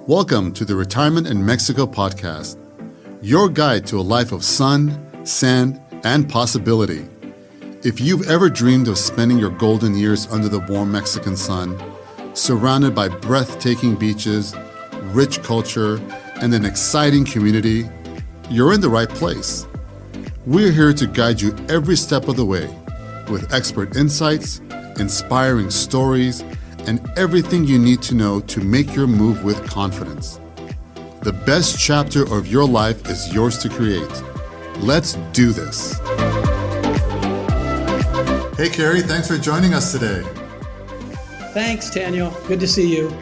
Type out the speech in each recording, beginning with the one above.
Welcome to the Retirement in Mexico podcast, your guide to a life of sun, sand, and possibility. If you've ever dreamed of spending your golden years under the warm Mexican sun, surrounded by breathtaking beaches, rich culture, and an exciting community, you're in the right place. We're here to guide you every step of the way with expert insights, inspiring stories, and everything you need to know to make your move with confidence. The best chapter of your life is yours to create. Let's do this. Hey, Carrie, thanks for joining us today. Thanks, Daniel. Good to see you.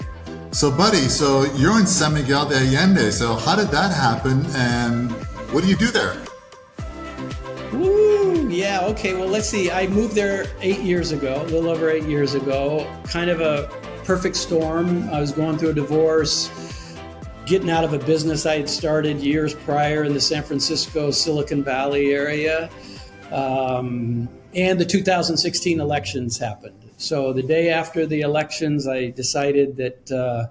So, buddy, you're in San Miguel de Allende. So how did that happen, and what do you do there? Yeah, okay. Well, let's see. I moved there 8 years ago, a little over 8 years ago. Kind of a perfect storm. I was going through a divorce, getting out of a business I had started years prior in the San Francisco, Silicon Valley area. And the 2016 elections happened. So the day after the elections, I decided that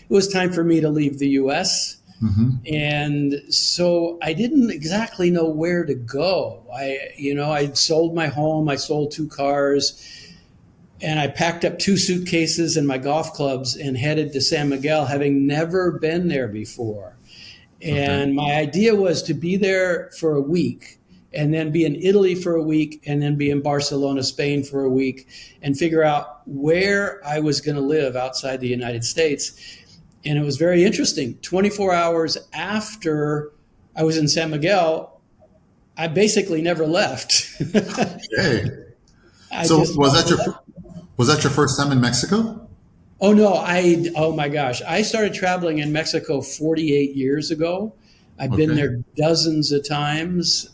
it was time for me to leave the U.S., And so I didn't exactly know where to go. I'd sold my home, I sold 2 cars, and I packed up 2 suitcases and my golf clubs and headed to San Miguel, having never been there before. And my idea was to be there for a week and then be in Italy for a week and then be in Barcelona, Spain for a week and figure out where I was going to live outside the United States. And it was very interesting. 24 hours after I was in San Miguel, I basically never left. Okay. So was that your first time in Mexico? Oh, no. Oh, my gosh. I started traveling in Mexico 48 years ago. I've been there dozens of times,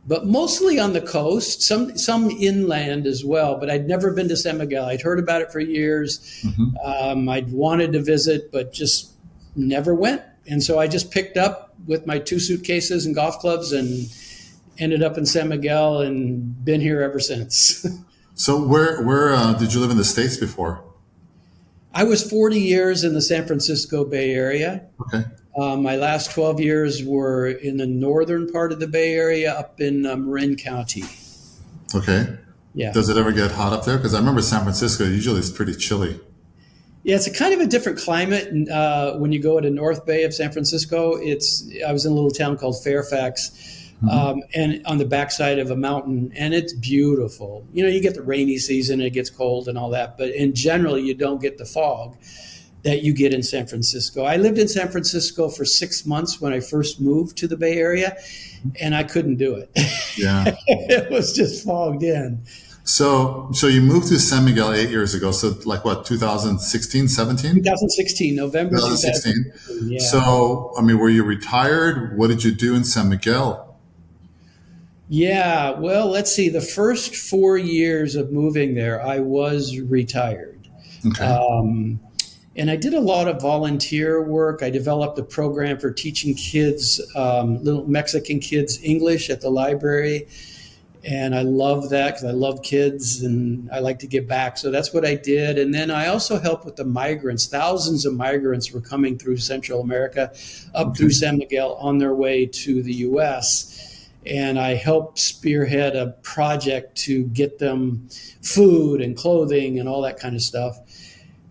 but mostly on the coast, some inland as well. But I'd never been to San Miguel. I'd heard about it for years. I'd wanted to visit, but just never went. And so I just picked up with my 2 suitcases and golf clubs and ended up in San Miguel and been here ever since. So where did you live in the States before? I was 40 years in the San Francisco Bay Area. Okay. My last 12 years were in the northern part of the Bay Area up in Marin County. Okay. Yeah. Does it ever get hot up there? Because I remember San Francisco, usually it's pretty chilly. Yeah, it's a kind of a different climate when you go to North Bay of San Francisco. I was in a little town called Fairfax, and on the backside of a mountain, and it's beautiful. You get the rainy season, it gets cold and all that, but in general, you don't get the fog that you get in San Francisco. I lived in San Francisco for 6 months when I first moved to the Bay Area, and I couldn't do it. Yeah. It was just fogged in. So you moved to San Miguel 8 years ago. So like what, 2016, 17? 2016, November 2016. Yeah. So, were you retired? What did you do in San Miguel? Yeah, well, let's see. The first 4 years of moving there, I was retired. Okay. And I did a lot of volunteer work. I developed a program for teaching kids, little Mexican kids, English at the library. And I love that because I love kids and I like to give back. So that's what I did. And then I also helped with the migrants. Thousands of migrants were coming through Central America up through San Miguel on their way to the U.S. And I helped spearhead a project to get them food and clothing and all that kind of stuff.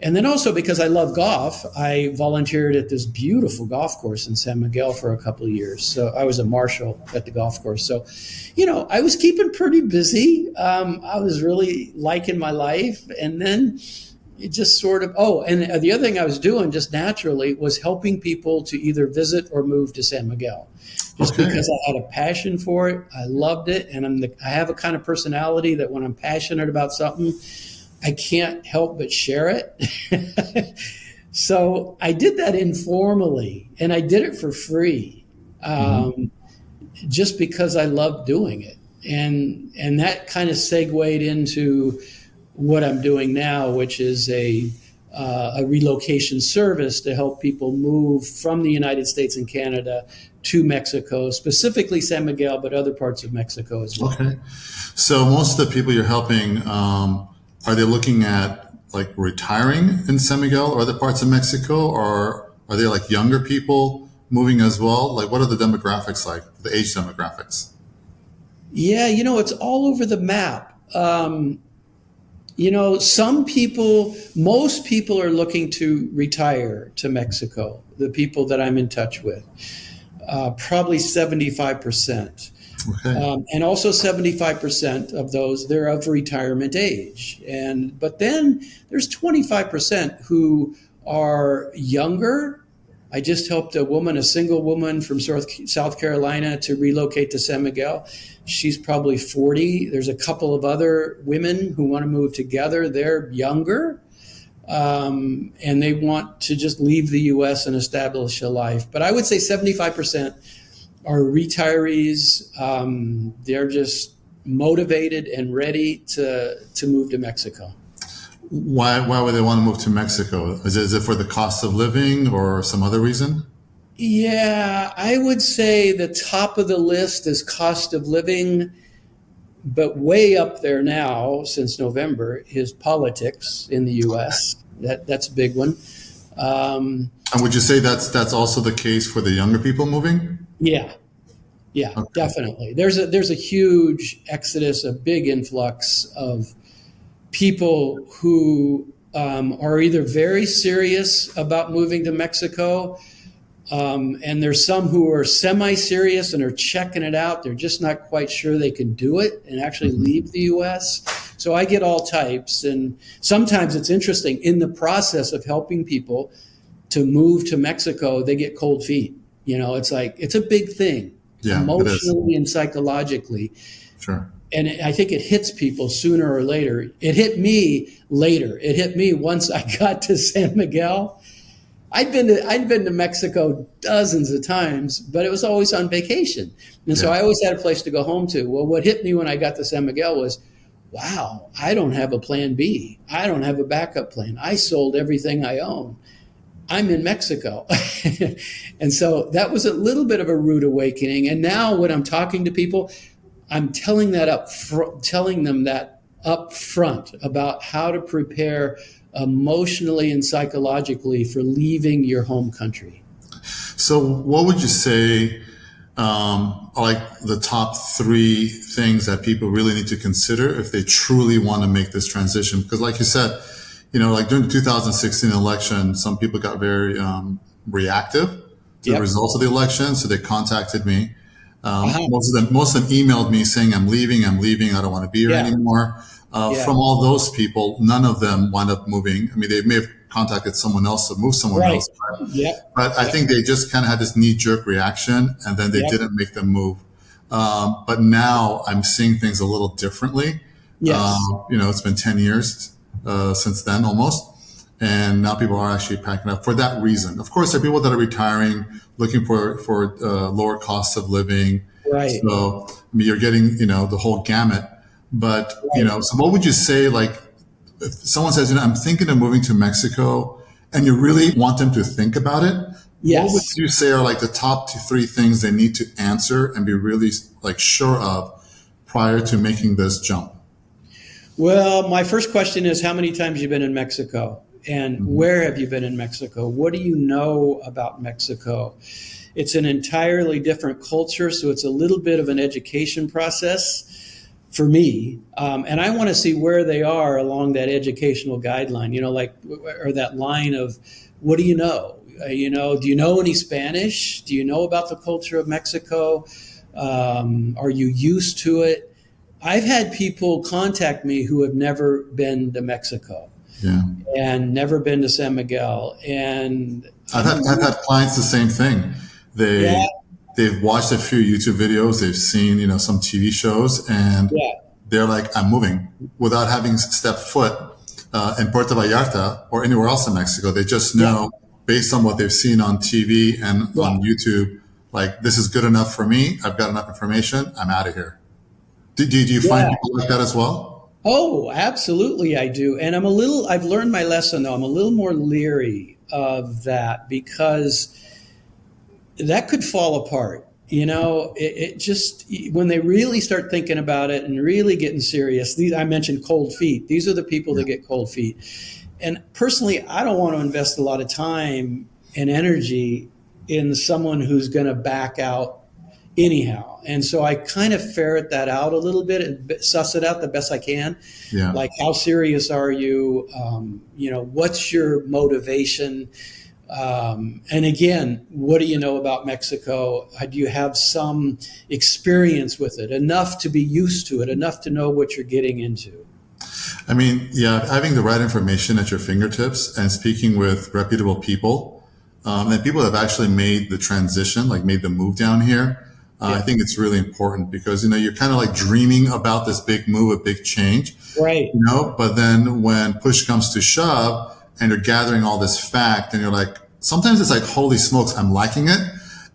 And then also because I love golf, I volunteered at this beautiful golf course in San Miguel for a couple of years. So I was a marshal at the golf course. So, I was keeping pretty busy. I was really liking my life. And then it just sort of, and the other thing I was doing just naturally was helping people to either visit or move to San Miguel. Just because I had a passion for it. I loved it. And I have a kind of personality that when I'm passionate about something, I can't help but share it. So I did that informally, and I did it for free, just because I loved doing it. And that kind of segued into what I'm doing now, which is a relocation service to help people move from the United States and Canada to Mexico, specifically San Miguel, but other parts of Mexico as well. Okay. So most of the people you're helping, are they looking at like retiring in San Miguel or other parts of Mexico, or Are they like younger people moving as well? Like, what are the demographics like, the age demographics? Yeah, it's all over the map. Most people are looking to retire to Mexico, the people that I'm in touch with, probably 75%. Okay. And also 75% of those, they're of retirement age. But then there's 25% who are younger. I just helped a single woman from South Carolina to relocate to San Miguel. She's probably 40. There's a couple of other women who want to move together. They're younger, and they want to just leave the U.S. and establish a life. But I would say 75% are retirees. They're just motivated and ready to move to Mexico. Why would they want to move to Mexico? Is it for the cost of living or some other reason? Yeah, I would say the top of the list is cost of living, but way up there now since November is politics in the U.S. That's a big one. And would you say that's also the case for the younger people moving? Yeah, Okay. definitely. There's a huge exodus, a big influx of people who are either very serious about moving to Mexico, and there's some who are semi-serious and are checking it out. They're just not quite sure they can do it and actually leave the U.S. So I get all types, and sometimes it's interesting. In the process of helping people to move to Mexico, they get cold feet. It's like, it's a big thing, emotionally and psychologically. Sure. And I think it hits people sooner or later. It hit me later. It hit me once I got to San Miguel. I'd been to Mexico dozens of times, but it was always on vacation. And so I always had a place to go home to. Well, what hit me when I got to San Miguel was, wow, I don't have a plan B. I don't have a backup plan. I sold everything I own. I'm in Mexico. And so that was a little bit of a rude awakening. And now when I'm talking to people, I'm telling them that up front about how to prepare emotionally and psychologically for leaving your home country. So what would you say like the top 3 things that people really need to consider if they truly want to make this transition? Because like you said, like during the 2016 election, some people got very reactive to the results of the election. So they contacted me. Most of them emailed me saying, I'm leaving, I don't want to be here anymore. From all those people, none of them wound up moving. I mean, they may have contacted someone else to move somewhere else. But I think they just kind of had this knee-jerk reaction, and then they didn't make them move. But now I'm seeing things a little differently. It's been 10 years since then almost. And now people are actually packing up for that reason. Of course, there are people that are retiring, looking for lower costs of living. Right. So you're getting, the whole gamut. But, so what would you say, like, if someone says, I'm thinking of moving to Mexico, and you really want them to think about it, what would you say are like the top 3 things they need to answer and be really like sure of prior to making this jump? Well, my first question is, how many times have you been in Mexico? And where have you been in Mexico? What do you know about Mexico? It's an entirely different culture, so it's a little bit of an education process for me. And I want to see where they are along that educational guideline, or that line of, what do you know? Do you know any Spanish? Do you know about the culture of Mexico? Are you used to it? I've had people contact me who have never been to Mexico. And never been to San Miguel. And I've had clients the same thing. They've watched a few YouTube videos, they've seen, some TV shows, and they're like, I'm moving, without having stepped foot in Puerto Vallarta or anywhere else in Mexico. They just know, based on what they've seen on TV and on YouTube, like, this is good enough for me. I've got enough information. I'm out of here. Do you find people like that as well? Oh, absolutely, I do. And I've learned my lesson, though. I'm a little more leery of that, because that could fall apart. It just, when they really start thinking about it and really getting serious, I mentioned cold feet. These are the people that get cold feet. And personally, I don't want to invest a lot of time and energy in someone who's going to back out anyhow. And so I kind of ferret that out a little bit and suss it out the best I can. Yeah. Like, how serious are you? What's your motivation? And again, what do you know about Mexico? Do you have some experience with it, enough to be used to it, enough to know what you're getting into? I mean, yeah, having the right information at your fingertips and speaking with reputable people, and people that have actually made the transition, like made the move down here. I think it's really important because, you're kind of like dreaming about this big move, a big change, right? But then when push comes to shove and you're gathering all this fact and you're like, sometimes it's like, holy smokes, I'm liking it.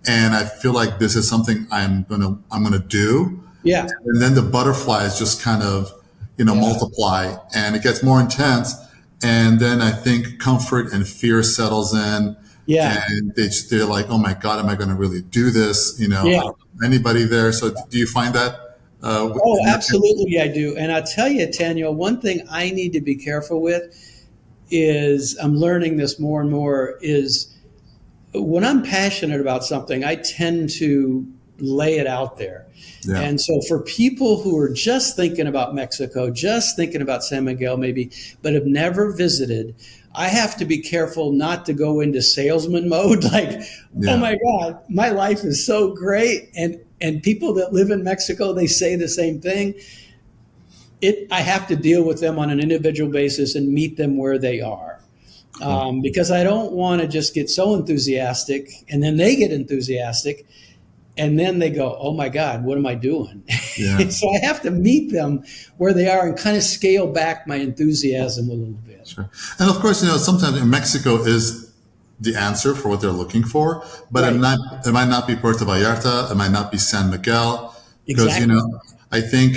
And I feel like this is something I'm going to do. Yeah. And then the butterflies just kind of, multiply and it gets more intense. And then I think comfort and fear settles in. Yeah. And they're like, oh my God, am I going to really do this? I don't know anybody there. So do you find that? Absolutely. I do. And I tell you, Tanya, one thing I need to be careful with is, I'm learning this more and more, is when I'm passionate about something, I tend to lay it out there. Yeah. And so for people who are just thinking about Mexico, just thinking about San Miguel maybe, but have never visited, I have to be careful not to go into salesman mode. Like, oh my God, my life is so great. And people that live in Mexico, they say the same thing. I have to deal with them on an individual basis and meet them where they are. Because I don't want to just get so enthusiastic and then they get enthusiastic and then they go, oh my God, what am I doing? Yeah. So I have to meet them where they are and kind of scale back my enthusiasm a little bit. Sure. And of course, sometimes Mexico is the answer for what they're looking for, but right. It might not be Puerto Vallarta. It might not be San Miguel. Because, I think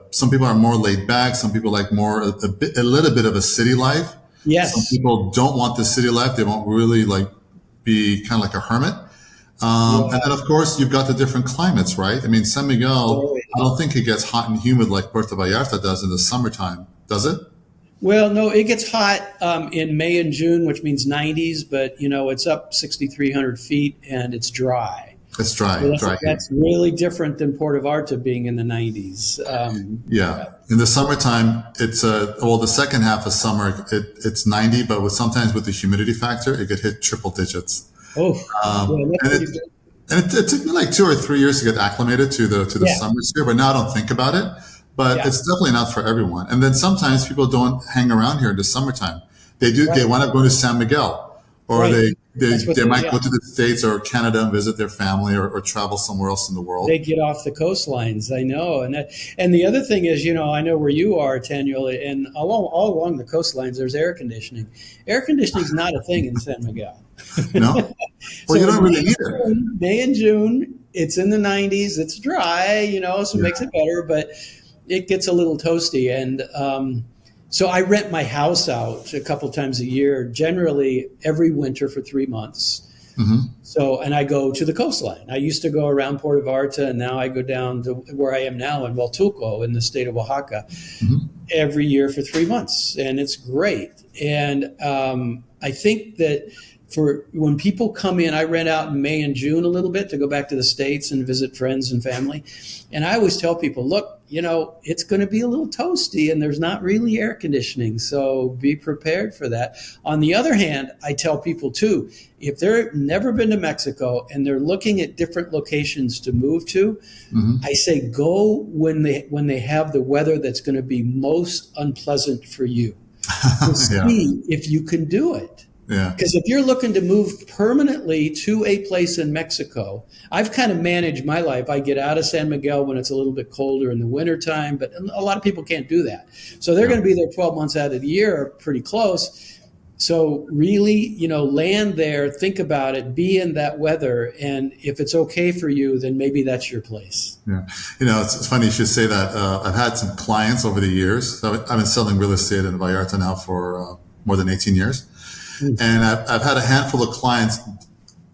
some people are more laid back. Some people like more, a little bit of a city life. Yes. Some people don't want the city life. They won't really be kind of like a hermit. And then, of course, you've got the different climates, right? I mean, San Miguel, I don't think it gets hot and humid like Puerto Vallarta does in the summertime, does it? Well, no, it gets hot in May and June, which means 90s, but, it's up 6,300 feet and it's dry. It's dry. So that's really different than Puerto Vallarta being in the 90s. In the summertime, it's the second half of summer, it's 90, but sometimes with the humidity factor, it could hit triple digits. It took me like 2 or 3 years to get acclimated to the summers here, but now I don't think about it. But it's definitely not for everyone. And then sometimes people don't hang around here in the summertime. They do. Right. They wind up going to San Miguel, or they might go to the States or Canada and visit their family, or travel somewhere else in the world. They get off the coastlines. I know. And the other thing is, I know where you are, Taniel, and all along the coastlines, there's air conditioning. Air conditioning is not a thing in San Miguel. No? Well, so you don't really need it. May and June, it's in the 90s. It's dry, so it makes it better, but it gets a little toasty. And so I rent my house out a couple times a year, generally every winter for 3 months. Mm-hmm. So, and I go to the coastline. I used to go around Puerto Vallarta, and now I go down to where I am now in Huatulco in the state of Oaxaca every year for 3 months. And it's great. And I think that for when people come in, I rent out in May and June a little bit to go back to the States and visit friends and family. And I always tell people, look, it's going to be a little toasty and there's not really air conditioning. So be prepared for that. On the other hand, I tell people too, if they've never been to Mexico and they're looking at different locations to move to, I say go when they have the weather that's going to be most unpleasant for you to see if you can do it. Yeah. Because if you're looking to move permanently to a place in Mexico, I've kind of managed my life. I get out of San Miguel when it's a little bit colder in the wintertime, but a lot of people can't do that. So they're going to be there 12 months out of the year, pretty close. So really, land there, think about it, be in that weather. And if it's okay for you, then maybe that's your place. Yeah. It's funny you should say that. I've had some clients over the years. I've been selling real estate in Vallarta now for more than 18 years. And I've had a handful of clients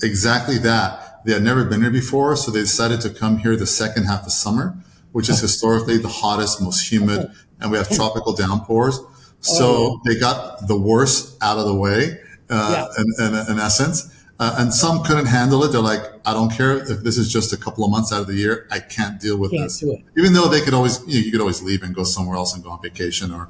exactly that. They had never been here before, so they decided to come here the second half of summer, which is historically the hottest, most humid, and we have tropical downpours. So they got the worst out of the way, in essence. And some couldn't handle it. They're like, I don't care if this is just a couple of months out of the year. I can't deal with Can't this. do it. Even though they could always, you could always leave and go somewhere else and go on vacation or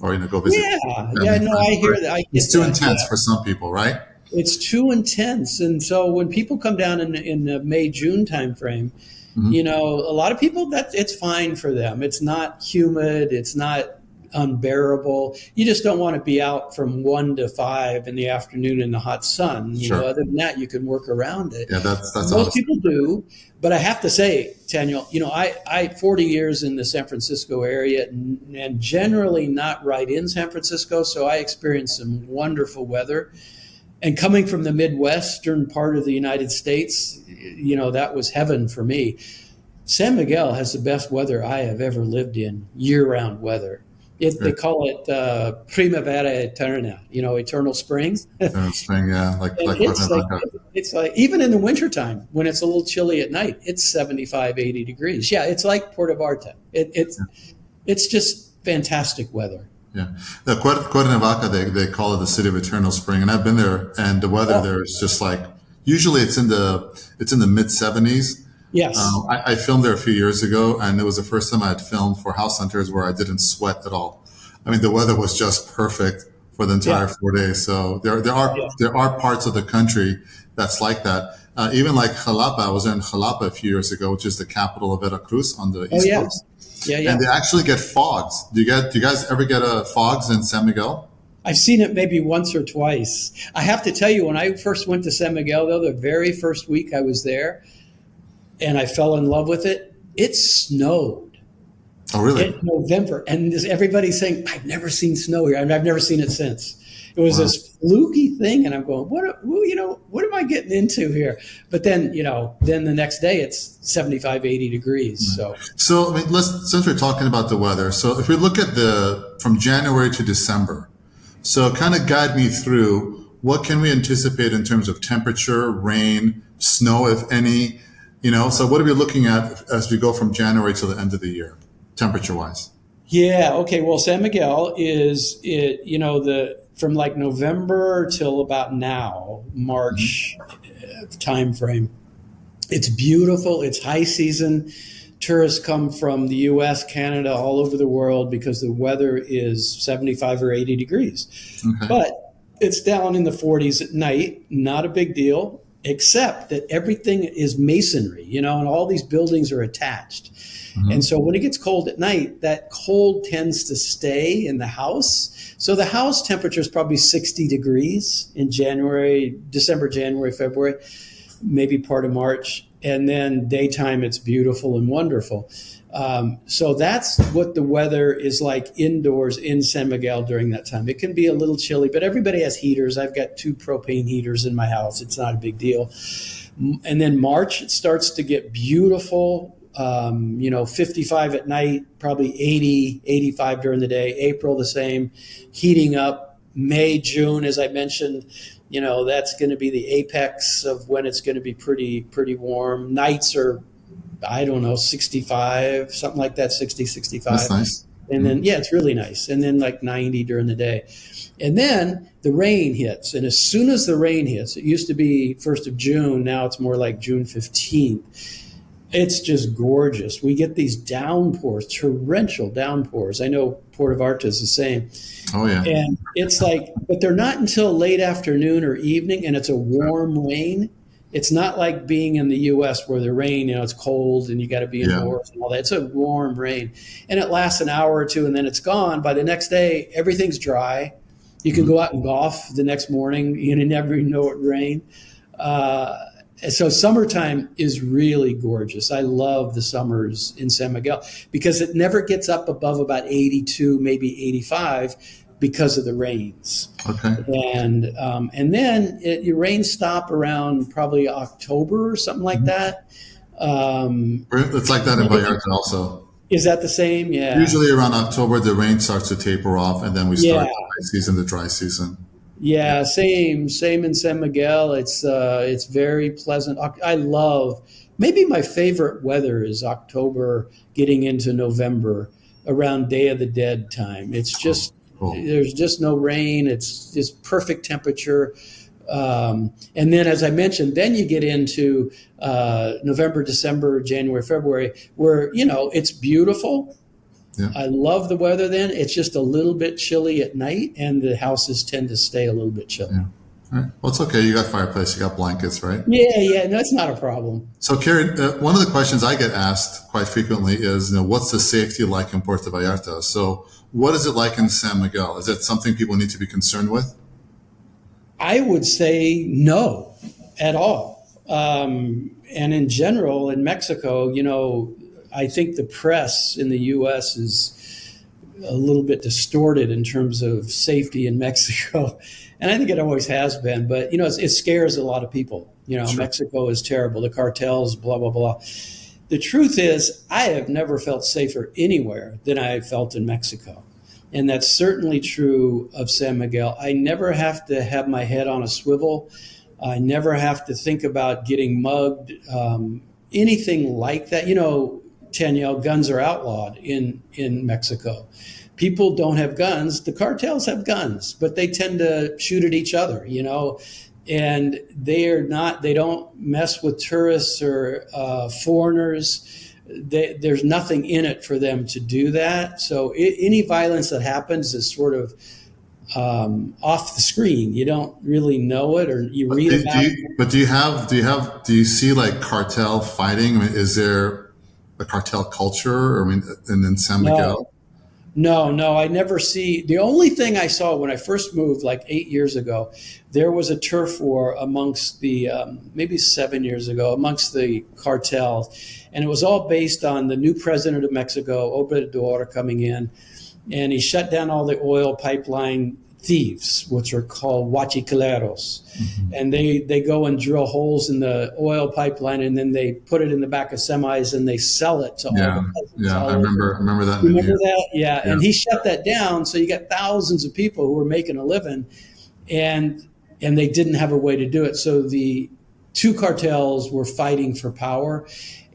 go visit Yeah, family yeah, and no, friends. I hear But that. I it's get too that. intense Yeah. for some people, right? It's too intense. And so when people come down in the May, June timeframe, Hmm. a lot of people that it's fine for them. It's not humid. It's not unbearable. You just don't want to be out from 1 to 5 in the afternoon in the hot sun. Sure. Other than that, you can work around it. Yeah, that's Most honest. people do, but I have to say, Daniel, I 40 years in the San Francisco area and generally not right in San Francisco, so I experienced some wonderful weather. And coming from the Midwestern part of the United States, that was heaven for me. San Miguel has the best weather I have ever lived in, year-round weather. They call it primavera eterna, eternal spring. Spring, yeah, And like Cuernavaca. it's like even in the wintertime when it's a little chilly at night, it's 75, 80 degrees. Yeah, it's like Puerto Vallarta. It's just fantastic weather. Yeah, the Cuernavaca, they call it the city of eternal spring, and I've been there, and the weather Oh, there is just like usually it's in the mid 70s. yes. I filmed there a few years ago, and it was the first time I had filmed for House Hunters where I didn't sweat at all. I mean, the weather was just perfect for the entire Yeah. 4 days. So there are Yeah. there are parts of the country that's like that. Even like Jalapa, I was in Jalapa a few years ago, which is the capital of Veracruz on the Oh, East yeah. Coast, Yeah, and yeah. they actually get fogs. Do you guys ever get fogs in San Miguel? I've seen it maybe once or twice. I have to tell you, when I first went to San Miguel, though, the very first week I was there, and I fell in love with it. It snowed Oh, really? in November, and everybody's saying, "I've never seen snow here. I've never seen it since." It was Wow. this fluky thing, and I'm going, what am I getting into here?" But then, then the next day it's 75, 80 degrees. So So, I mean, since we're talking about the weather, so if we look at from January to December, so kind of guide me through what can we anticipate in terms of temperature, rain, snow, if any, so what are we looking at as we go from January to the end of the year, temperature wise? yeah, okay. Well, San Miguel is it. From like November till about now, March time frame. It's beautiful. It's high season. Tourists come from the U.S., Canada, all over the world because the weather is 75 or 80 degrees. Okay. But it's down in the 40s at night. Not a big deal, except that everything is masonry, and all these buildings are attached. And so when it gets cold at night, that cold tends to stay in the house. So the house temperature is probably 60 degrees in December, January, February, maybe part of March. And then daytime, it's beautiful and wonderful. So that's what the weather is like indoors in San Miguel during that time. It can be a little chilly, but everybody has heaters. I've got 2 propane heaters in my house. It's not a big deal. And then March, it starts to get beautiful. 55 at night, probably 80, 85 during the day. April, the same, heating up. May, June, as I mentioned, that's going to be the apex of when it's going to be pretty warm. Nights are, I don't know, 65, something like that, 60, 65. That's nice. And then, yeah, it's really nice. And then like 90 during the day. And then the rain hits. And as soon as the rain hits, it used to be 1st of June. Now it's more like June 15th. It's just gorgeous. We get these downpours, torrential downpours. I know Puerto Vallarta is the same. Oh, yeah. And it's like, but they're not until late afternoon or evening, and it's a warm rain. It's not like being in the U.S. where the rain, it's cold and you got to be indoors and all that. It's a warm rain. And it lasts an hour or two, and then it's gone. By the next day, everything's dry. You can go out and golf the next morning. You never know it rained. So summertime is really gorgeous. I love the summers in San Miguel because it never gets up above about 82, maybe 85 because of the rains. Okay. And then your rains stop around probably October or something like that. It's like that in Vallarta also. Is that the same? Yeah. Usually around October, the rain starts to taper off, and then we start the dry season. Yeah, same in San Miguel. It's very pleasant. I love, maybe my favorite weather is October getting into November around Day of the Dead time. It's just, Cool. there's just no rain. It's just perfect temperature. And then, as I mentioned, then you get into November, December, January, February, where, it's beautiful. Yeah. I love the weather then. It's just a little bit chilly at night, and the houses tend to stay a little bit chilly. Yeah. All right. Well, it's okay. You got fireplace, you got blankets, right? Yeah, no, it's not a problem. So, Karen, one of the questions I get asked quite frequently is, what's the safety like in Puerto Vallarta? So, what is it like in San Miguel? Is it something people need to be concerned with? I would say no, at all. And in general, in Mexico, I think the press in the U.S. is a little bit distorted in terms of safety in Mexico. And I think it always has been. But, it scares a lot of people. Sure. Mexico is terrible. The cartels, blah, blah, blah. The truth is, I have never felt safer anywhere than I felt in Mexico. And that's certainly true of San Miguel. I never have to have my head on a swivel. I never have to think about getting mugged, anything like that. Danielle, guns are outlawed in Mexico. People don't have guns. The cartels have guns, but they tend to shoot at each other, and they don't mess with tourists or foreigners. There's nothing in it for them to do that. So any violence that happens is sort of off the screen. You don't really know it, or you read about it. But do you see like cartel fighting? I mean, is there a cartel culture? In San Miguel? No, I never see. The only thing I saw when I first moved, like 8 years ago, there was a turf war amongst the, maybe 7 years ago, amongst the cartels. And it was all based on the new president of Mexico, Obrador, coming in. And he shut down all the oil pipeline thieves, which are called huachicleros. Mm-hmm. And they go and drill holes in the oil pipeline, and then they put it in the back of semis and they sell it to all the peasants. Yeah, I remember that. Remember that? Yeah. And he shut that down. So you got thousands of people who were making a living, and they didn't have a way to do it. So the two cartels were fighting for power.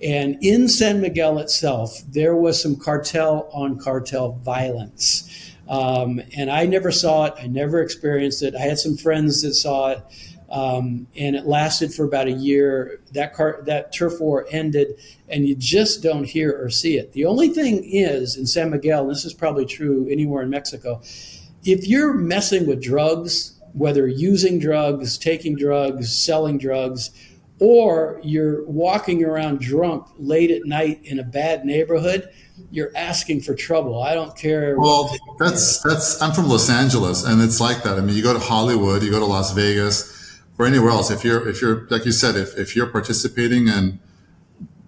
And in San Miguel itself, there was some cartel on cartel violence. And I never saw it. I never experienced it. I had some friends that saw it, and it lasted for about a year. That turf war ended, and you just don't hear or see it. The only thing is, in San Miguel, and this is probably true anywhere in Mexico, if you're messing with drugs, whether using drugs, taking drugs, selling drugs, or you're walking around drunk late at night in a bad neighborhood, you're asking for trouble. I don't care. Well, I'm from Los Angeles, and it's like that. I mean, you go to Hollywood, you go to Las Vegas, or anywhere else. If you're like you said, if you're participating and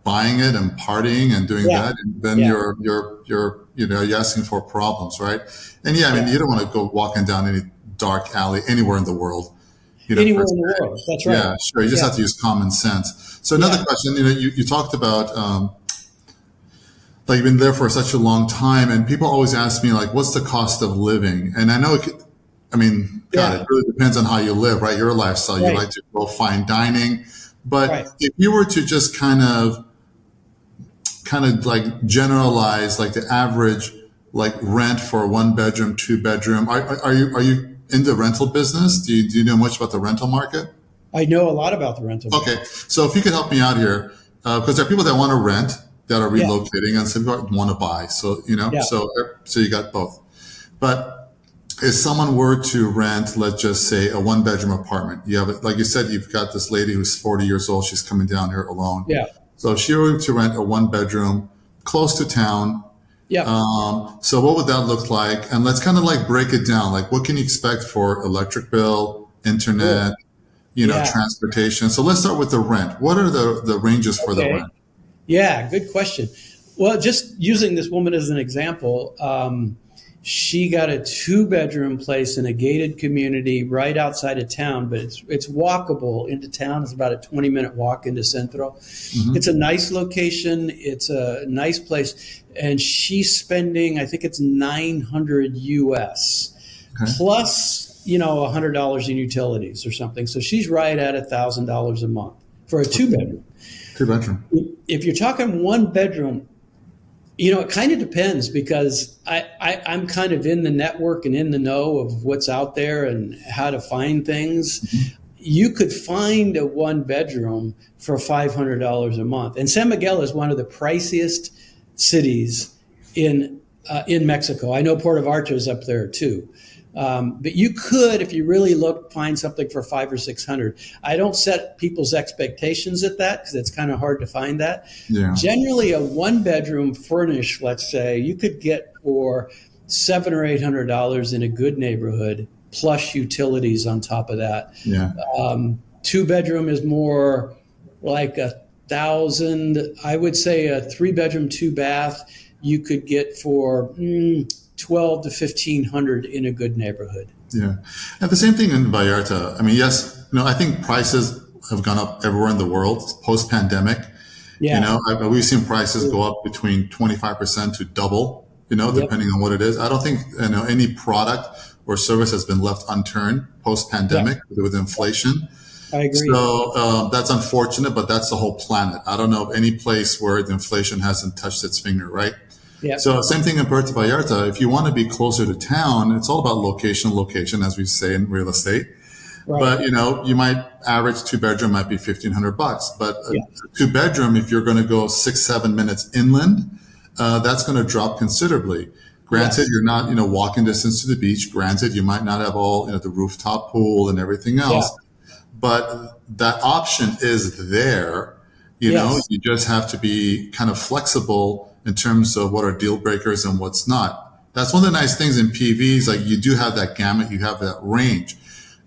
buying it and partying and doing that, then you're asking for problems, right? And you don't want to go walking down any dark alley anywhere in the world. Anywhere in the world. That's right. Yeah, sure. You just have to use common sense. So another question, you talked about, like you've been there for such a long time, and people always ask me, like, what's the cost of living? And I know it really depends on how you live, right? Your lifestyle. You like to go fine dining. But if you were to just kind of like generalize, like the average, like rent for a 1-bedroom, 2-bedroom, are you in the rental business? Do you know much about the rental market? I know a lot about the rental market. Okay. So if you could help me out here, because there are people that want to rent that are relocating, and some people want to buy. So, so you got both. But if someone were to rent, let's just say, a 1-bedroom apartment, you have, like you said, you've got this lady who's 40 years old. She's coming down here alone. Yeah. So if she were to rent a 1-bedroom close to town, so what would that look like? And let's kind of like break it down. Like, what can you expect for electric bill, internet, transportation? So let's start with the rent. What are the ranges for the rent? Yeah, good question. Well, just using this woman as an example, she got a 2-bedroom place in a gated community right outside of town, but it's walkable into town. It's about a 20-minute walk into Centro. Mm-hmm. It's a nice location. It's a nice place. And she's spending, I think it's $900 US, plus, $100 in utilities or something. So she's right at $1,000 a month for a 2-bedroom. 2-bedroom. If you're talking 1-bedroom, it kind of depends, because I'm kind of in the network and in the know of what's out there and how to find things. Mm-hmm. you could find a one bedroom for $500 a month. And San Miguel is one of the priciest cities in Mexico. I know Puerto Vallarta is up there too. But you could, if you really look, find something for $500 or $600. I don't set people's expectations at that because it's kind of hard to find that. Yeah. Generally, a one bedroom furnished, let's say, you could get for $700 or $800 in a good neighborhood, plus utilities on top of that. Yeah. Two bedroom is more like $1,000. I would say a 3-bedroom, 2-bath you could get for $1,200 to $1,500 in a good neighborhood. Yeah. And the same thing in Vallarta. I mean, yes, I think prices have gone up everywhere in the world post-pandemic. Yeah. We've seen prices go up between 25% to double, depending on what it is. I don't think, any product or service has been left unturned post-pandemic with inflation. I agree. So that's unfortunate, but that's the whole planet. I don't know of any place where the inflation hasn't touched its finger, right? Yeah. So same thing in Puerto Vallarta. If you want to be closer to town, it's all about location, as we say in real estate. Right. But, you might average 2-bedroom might be $1,500, but a 2-bedroom, if you're going to go 6-7 minutes inland, that's going to drop considerably. Granted, you're not, walking distance to the beach. Granted, you might not have all, the rooftop pool and everything else, but that option is there. You just have to be kind of flexible in terms of what are deal breakers and what's not. That's one of the nice things in PVs. Like you do have that gamut, you have that range.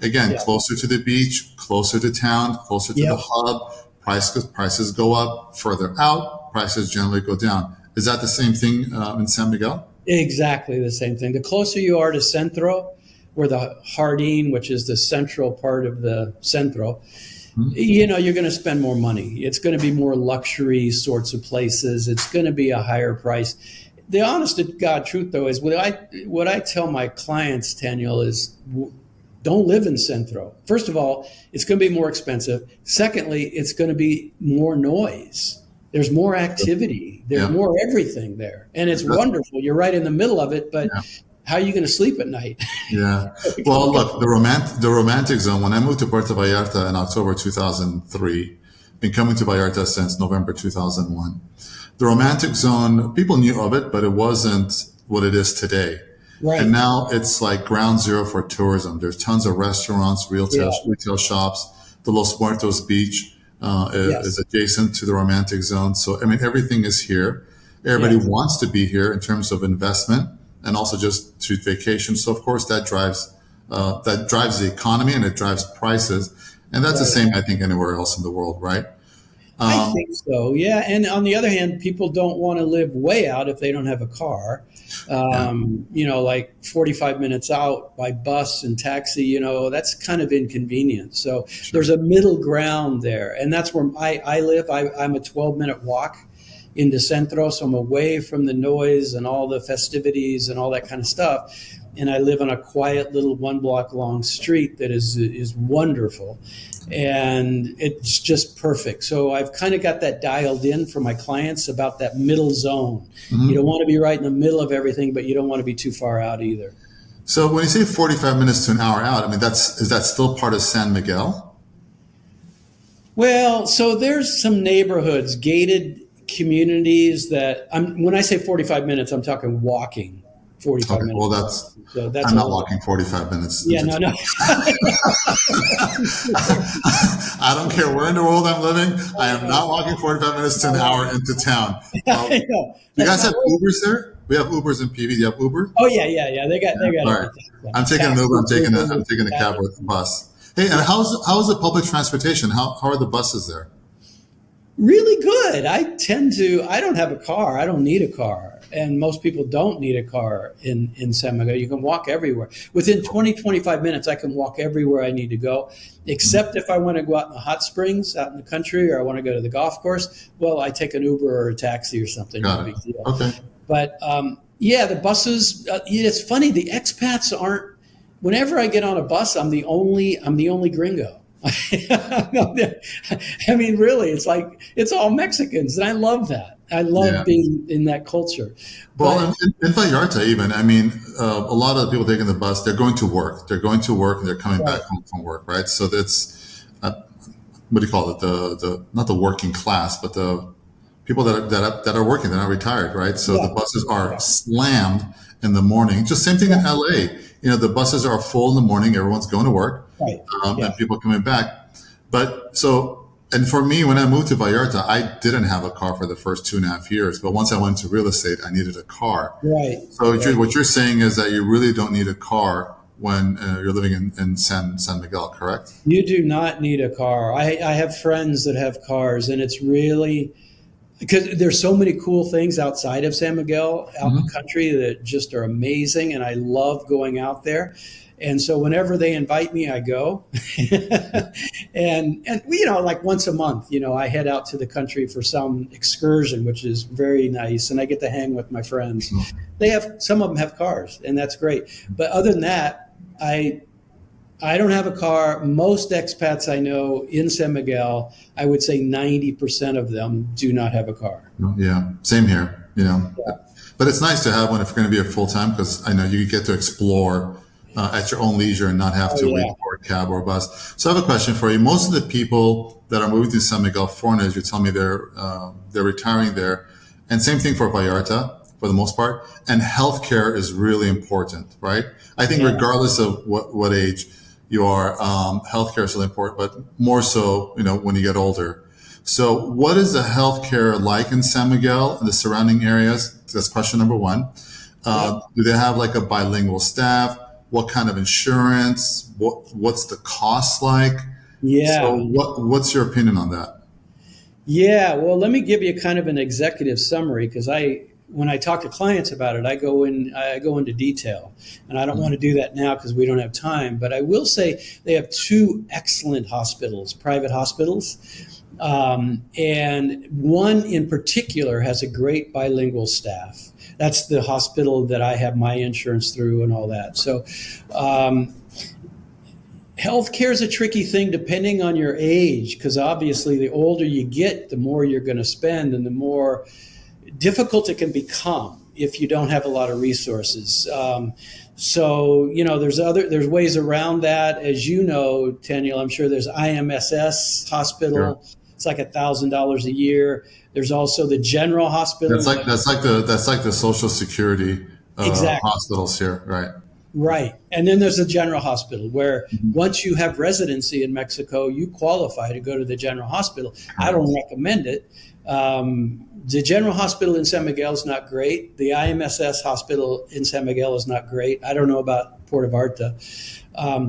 Again, closer to the beach, closer to town, closer to the hub, prices go up. Further out, prices generally go down. Is that the same thing in San Miguel? Exactly the same thing. The closer you are to Centro, where the Jardín, which is the central part of the Centro, you're going to spend more money. It's going to be more luxury sorts of places. It's going to be a higher price. The honest to God truth, though, is what I tell my clients, Daniel, is don't live in Centro. First of all, it's going to be more expensive. Secondly, it's going to be more noise. There's more activity. There's more everything there. And it's wonderful. You're right in the middle of it, but how are you going to sleep at night? Yeah. Well, look, the romantic zone, when I moved to Puerto Vallarta in October 2003, been coming to Vallarta since November 2001. The romantic zone, people knew of it, but it wasn't what it is today. Right. And now it's like ground zero for tourism. There's tons of restaurants, retail shops. The Los Muertos beach is adjacent to the romantic zone. So, everything is here. Everybody wants to be here in terms of investment and also just to vacation. So, of course, that drives the economy and it drives prices. And that's the same, I think, anywhere else in the world, right? I think so, yeah. And on the other hand, people don't want to live way out if they don't have a car. Like 45 minutes out by bus and taxi, that's kind of inconvenient. So there's a middle ground there. And that's where I live. I'm a 12-minute walk into Centro, so I'm away from the noise and all the festivities and all that kind of stuff. And I live on a quiet little 1-block long street that is wonderful. And it's just perfect. So I've kind of got that dialed in for my clients about that middle zone. Mm-hmm. You don't want to be right in the middle of everything, but you don't want to be too far out either. So when you say 45 minutes to an hour out, is that still part of San Miguel? Well, so there's some neighborhoods, gated communities that when I say 45 minutes, I'm talking walking 45 minutes. Well, that's I'm not walking 45 minutes. Yeah, no. I don't care where in the world I'm living. I am not walking 45 minutes to an hour into town. You guys have Ubers there? We have Ubers in PV. Do you have Uber? Oh yeah. They got. All right. I'm taking an Uber. I'm taking a cab or a bus. Hey, and how is the public transportation? How are the buses there? Really good. I don't have a car. I don't need a car. And most people don't need a car in San Miguel. You can walk everywhere. Within 20, 25 minutes, I can walk everywhere I need to go, except if I want to go out in the hot springs out in the country or I want to go to the golf course. Well, I take an Uber or a taxi or something. No big deal. Okay. But, the buses, it's funny. The expats aren't – whenever I get on a bus, I'm the only gringo. No, I mean, really, it's like it's all Mexicans, and I love that. I love Yeah. being in that culture. Well, But in Vallarta, even, I mean, a lot of the people taking the bus, they're going to work. They're going to work and they're coming back right, home from work, right? So that's, what do you call it? The not the working class, but the people that are working, they're not retired, right? So the yeah, buses are yeah, slammed in the morning. Just same thing in yeah, LA. The buses are full in the morning. Everyone's going to work, right, and yeah, people coming back. But so, and for me, when I moved to Vallarta, I didn't have a car for the first 2.5 years. But once I went to real estate, I needed a car. right, So right. what you're saying is that you really don't need a car when you're living in San Miguel, correct? You do not need a car. I have friends that have cars, and it's really because there's so many cool things outside of San Miguel, out in the Hmm. country that just are amazing, and I love going out there. And so whenever they invite me, I go. And like once a month, I head out to the country for some excursion, which is very nice, and I get to hang with my friends. Some of them have cars, and that's great. But other than that, I don't have a car. Most expats I know in San Miguel, I would say 90% of them do not have a car. Yeah, same here. Yeah. But it's nice to have one if you're going to be a full time because I know you get to explore at your own leisure and not have Oh to wait yeah. for a cab or a bus. So I have a question for you. Most of the people that are moving to San Miguel, foreigners, you tell me they're retiring there, and same thing for Vallarta for the most part. And healthcare is really important, right? I think Yeah. regardless of what age you are, healthcare is really important, but more so, when you get older. So what is the healthcare like in San Miguel and the surrounding areas? That's question number one. Yep. Do they have like a bilingual staff? What kind of insurance? What's the cost like? So Yeah. what's your opinion on that? Yeah. Well, let me give you kind of an executive summary because when I talk to clients about it, I go into detail, and I don't want to do that now because we don't have time. But I will say they have two excellent hospitals, private hospitals, and one in particular has a great bilingual staff. That's the hospital that I have my insurance through and all that. So, healthcare is a tricky thing depending on your age, because obviously the older you get, the more you're going to spend, and the more difficult it can become if you don't have a lot of resources. So there's ways around that, as you know, Daniel. I'm sure there's IMSS Sure. hospital. It's like $1,000 a year. There's also the general hospital. That's like the Social Security Exactly. hospitals here, right? Right. And then there's the general hospital where Mhm. once you have residency in Mexico, you qualify to go to the general hospital. I don't recommend it. The general hospital in San Miguel is not great. The IMSS hospital in San Miguel is not great. I don't know about Puerto Vallarta.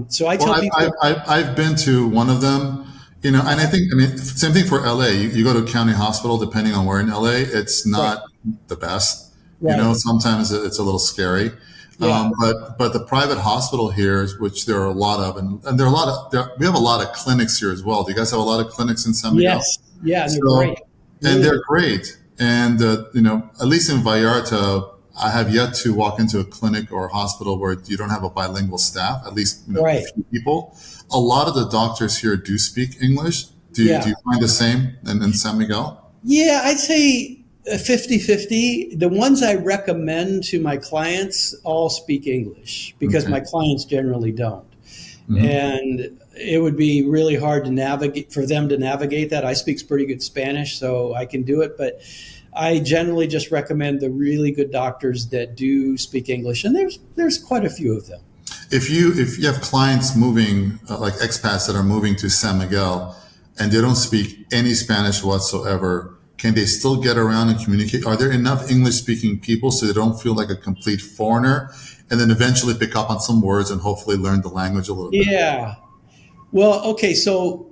So I Well, tell people, I've been to one of them, and I mean, same thing for LA. You go to a county hospital, depending on where in LA, it's right, not the best. right. Sometimes it's a little scary. Yeah. But the private hospital here, which there are a lot of, and there are a lot of, we have a lot of clinics here as well. Do you guys have a lot of clinics in San Miguel? Yes. Yeah. And they're So, great. and Really they're great. great. And, at least in Vallarta, I have yet to walk into a clinic or a hospital where you don't have a bilingual staff, at least, a Right. few people. A lot of the doctors here do speak English. Do Yeah. you find the same in San Miguel? Yeah, I'd say 50-50. The ones I recommend to my clients all speak English because Okay. my clients generally don't. Hmm. And it would be really hard to navigate for them to navigate that. I speak pretty good Spanish, so I can do it, but I generally just recommend the really good doctors that do speak English, and there's quite a few of them. If you have clients moving, like expats that are moving to San Miguel and they don't speak any Spanish whatsoever, can they still get around and communicate? Are there enough English speaking people so they don't feel like a complete foreigner and then eventually pick up on some words and hopefully learn the language a little bit? Yeah. Well, okay, so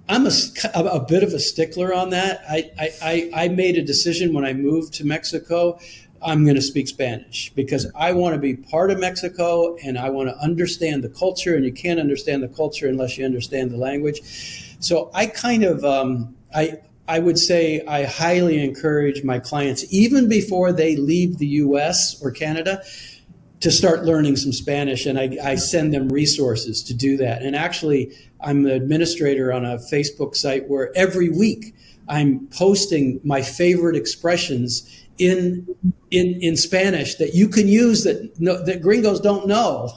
I'm a bit of a stickler on that. I made a decision when I moved to Mexico. I'm going to speak Spanish because I want to be part of Mexico and I want to understand the culture. And you can't understand the culture unless you understand the language. So I kind of I would say I highly encourage my clients, even before they leave the U.S. or Canada, to start learning some Spanish, and I send them resources to do that. And actually, I'm the administrator on a Facebook site where every week I'm posting my favorite expressions in Spanish that you can use that gringos don't know.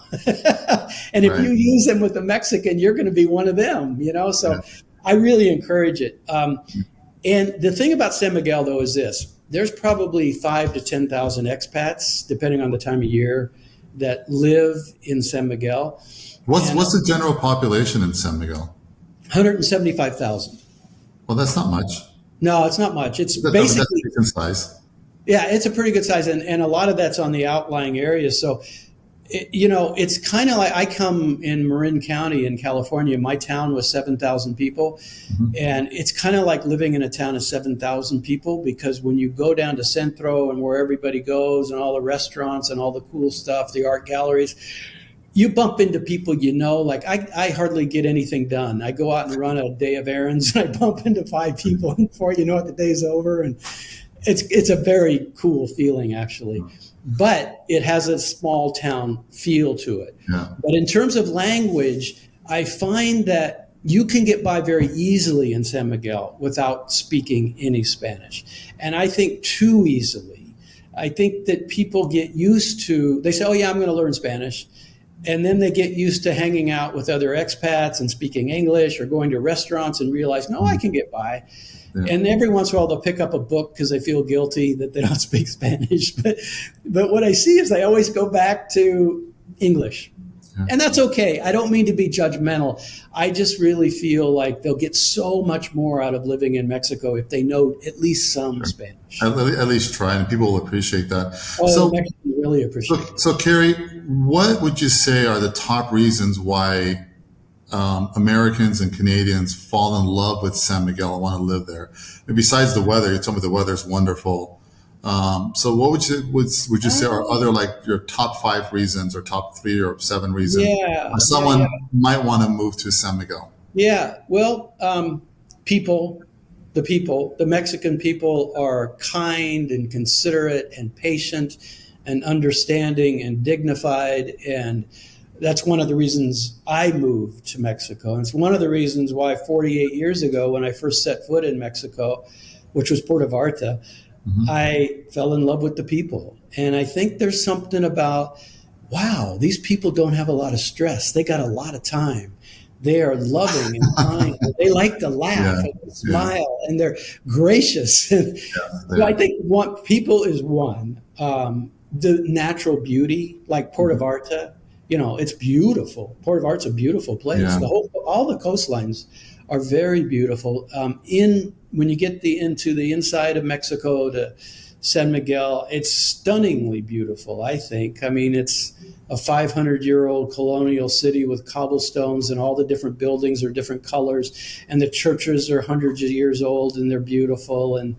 And if you use them with a Mexican, you're going to be one of them, So I really encourage it. And the thing about San Miguel, though, is this. There's probably 5,000 to 10,000 expats, depending on the time of year, that live in San Miguel. What's the general population in San Miguel? 175,000. Well, that's not much. No, it's not much. It's basically that's a decent size. Yeah, it's a pretty good size, and a lot of that's on the outlying areas. So, it's kind of like I come in Marin County in California. My town was 7,000 people, and it's kind of like living in a town of 7,000 people, because when you go down to Centro and where everybody goes and all the restaurants and all the cool stuff, the art galleries, you bump into people, like I hardly get anything done. I go out and run a day of errands and I bump into 5 people, and before you know it, the day's over. And it's a very cool feeling, actually. But it has a small town feel to it. Yeah. But in terms of language, I find that you can get by very easily in San Miguel without speaking any Spanish. And I think too easily. I think that people get used to, they say, oh yeah, I'm going to learn Spanish. And then they get used to hanging out with other expats and speaking English, or going to restaurants and realize, no, I can get by. Yeah. And every once in a while they'll pick up a book because they feel guilty that they don't speak Spanish. But what I see is they always go back to English. Yeah. And that's okay. I don't mean to be judgmental. I just really feel like they'll get so much more out of living in Mexico if they know at least some Spanish. At least try, and people will appreciate that. Oh, so Mexicans really appreciate it. So, Carrie, what would you say are the top reasons why Americans and Canadians fall in love with San Miguel and want to live there? And besides the weather, you told me the weather's wonderful. So what would you say are other, like, your top 5 reasons, or top 3 or 7 reasons why someone might want to move to San Miguel? Yeah, well, the Mexican people are kind and considerate and patient and understanding and dignified, and that's one of the reasons I moved to Mexico. And it's one of the reasons why 48 years ago, when I first set foot in Mexico, which was Puerto Vallarta, I fell in love with the people. And I think there's something about, wow, these people don't have a lot of stress. They got a lot of time. They are loving and kind. They like to laugh and smile, and they're gracious. So I think people is one. The natural beauty, like Puerto Vallarta, it's beautiful. Puerto Vallarta's a beautiful place. Yeah. All the coastlines are very beautiful. When you get into the inside of Mexico to San Miguel, it's stunningly beautiful, I think. I mean, it's a 500-year-old colonial city with cobblestones, and all the different buildings are different colors, and the churches are hundreds of years old, and they're beautiful. And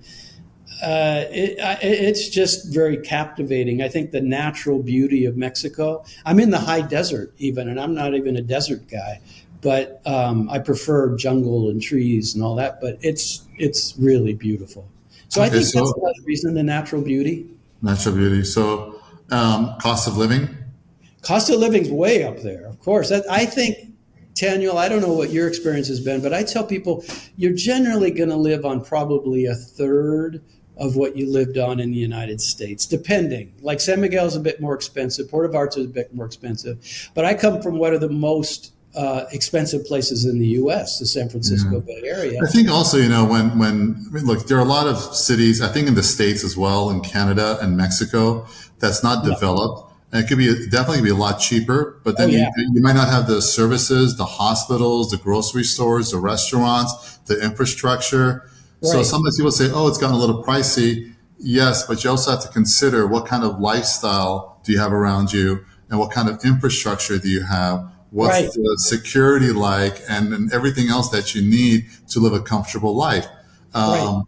it's just very captivating. I think the natural beauty of Mexico. I'm in the high desert even, and I'm not even a desert guy. But I prefer jungle and trees and all that. But it's really beautiful. So I think that's another reason, the natural beauty. Natural beauty. So cost of living? Cost of living's way up there, of course. I think, Daniel, I don't know what your experience has been, but I tell people you're generally going to live on probably a third of what you lived on in the United States, depending. Like San Miguel is a bit more expensive. Puerto Vallarta is a bit more expensive. But I come from one of the most expensive places in the U.S., the San Francisco Bay Area. I think also, look, there are a lot of cities, I think in the States as well, in Canada and Mexico, that's not developed. And it could be definitely a lot cheaper, but then you might not have the services, the hospitals, the grocery stores, the restaurants, the infrastructure. Right. So sometimes people say, oh, it's gotten a little pricey. Yes, but you also have to consider what kind of lifestyle do you have around you, and what kind of infrastructure do you have? What's the security like, and everything else that you need to live a comfortable life? I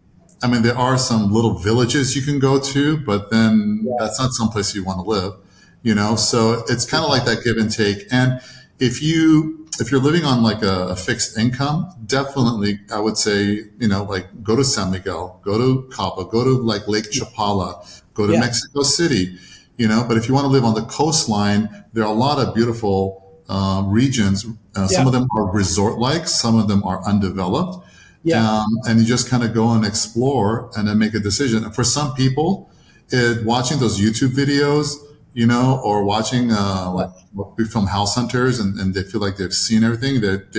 mean, there are some little villages you can go to, but then that's not someplace you want to live, So it's kind of like that give and take. And if you're living on like a fixed income, definitely I would say, like go to San Miguel, go to Cabo, go to like Lake Chapala, go to Mexico City. But if you want to live on the coastline, there are a lot of beautiful regions. Some of them are resort-like, some of them are undeveloped. And you just kind of go and explore and then make a decision. And for some people, watching those YouTube videos, or watching like we film House Hunters, and they feel like they've seen everything, that